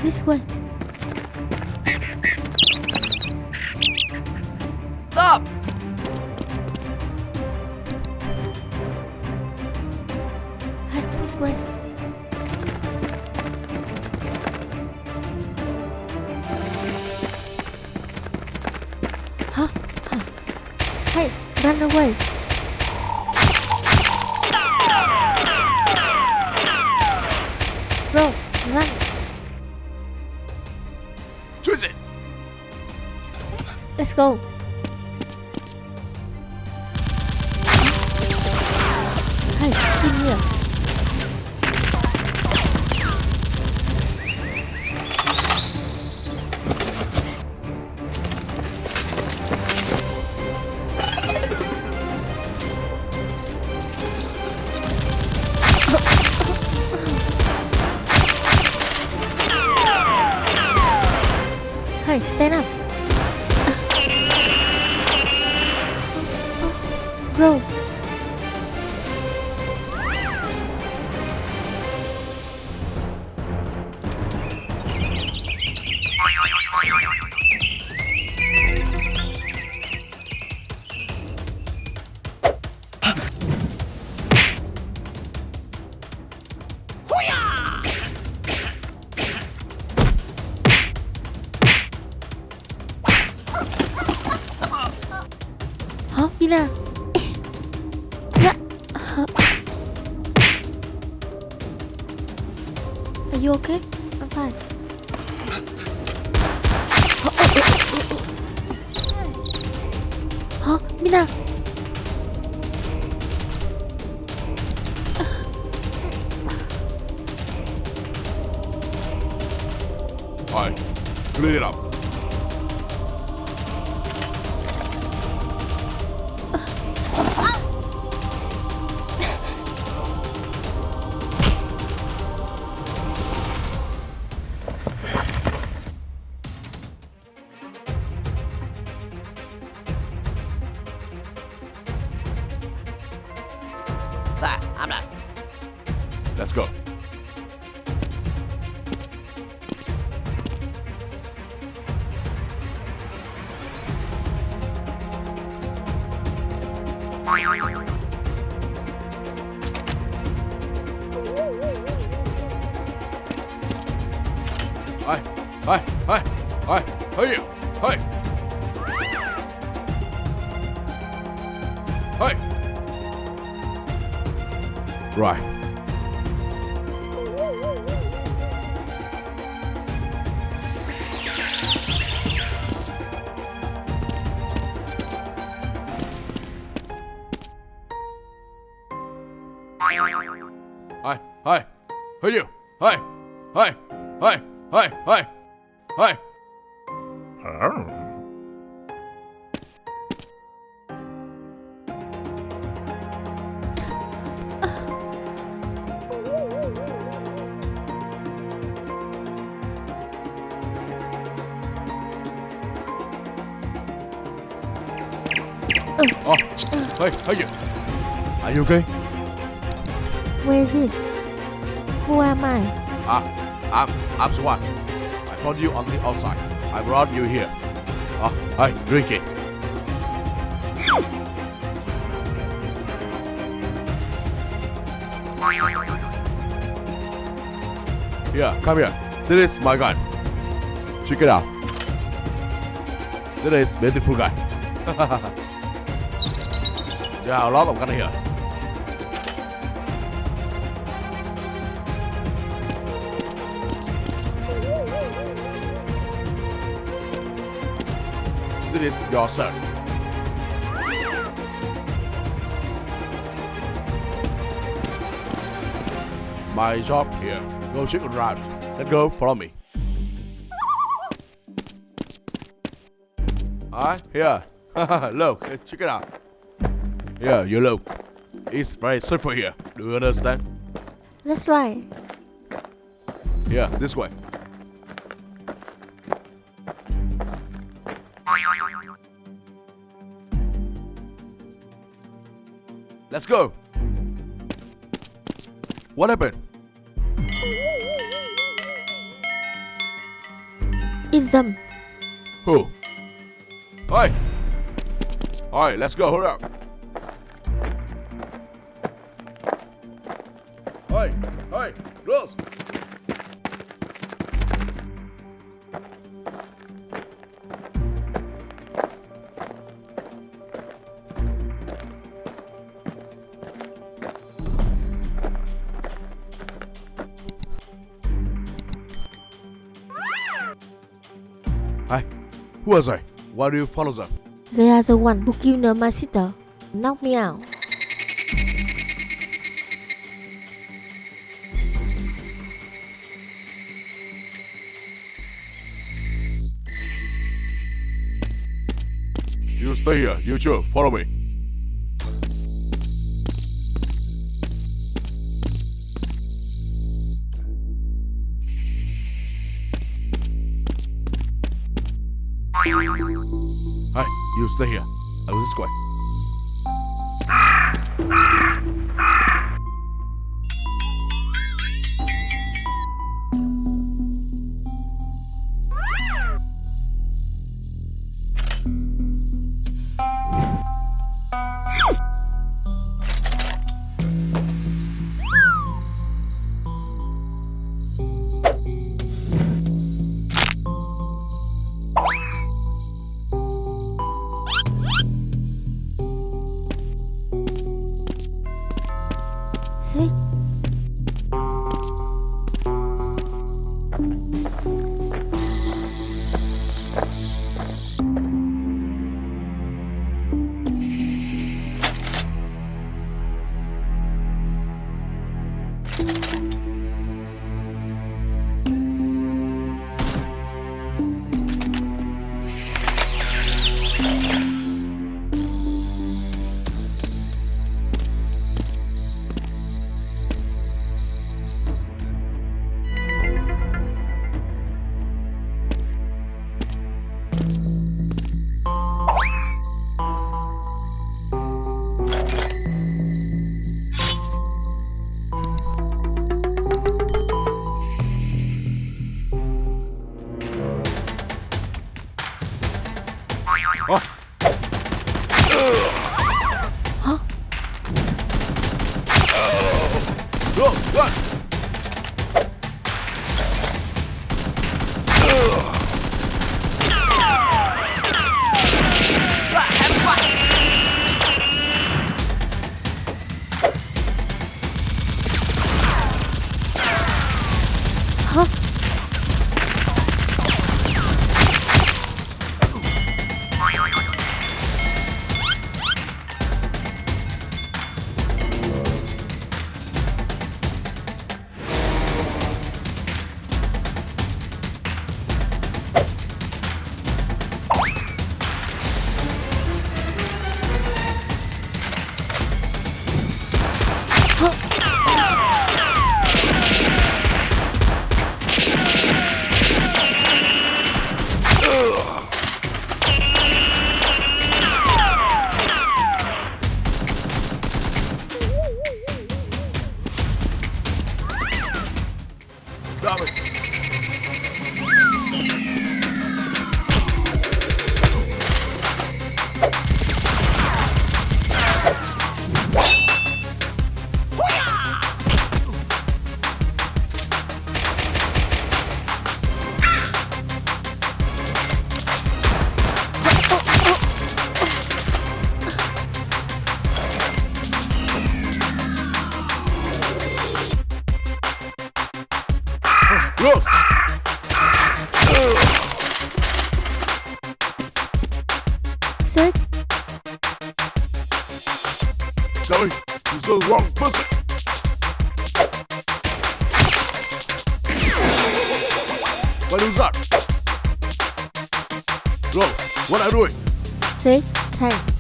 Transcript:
This way. Stop! Hey, this way. Huh? Hey, run away. Bro, run. Choose it! Let's go. Hey, in here. Hey, stand up. Bro. Hả, Pina? Yeah. Are you okay? I'm fine. Hả, Pina? Alright, clean it up. Sir, I'm done. Let's go. Hi, how are you? Hi. Hi. Right. Hi, how are you? Hi. Oh, hey, how are you? Are you okay? Where is this? Who am I? I'm Swan. I found you on the outside. I brought you here. Hi, drink it. Here, come here. This is my gun. Check it out. This is beautiful gun. There are a lot of guns here. This is your son. My job here. Go check around. Let's go, follow me. Here. Look, check it out. Here, you look. It's very safe for here. Do you understand? That's right. Here, this way. Let's go. What happened? It's them. Who? Hey! Alright, let's go, hurry up. Hey, close. Hi, who was I? Why do you follow them? They are the one who killed my sister. Knock me out. You stay here, you two, follow me. Hi, you stay here. I'll this way. See? Huh? Go, go! Huh? Damn it! Close! Sir? Sorry, you saw the wrong person. What is that? Close, what are you doing? See? Hey.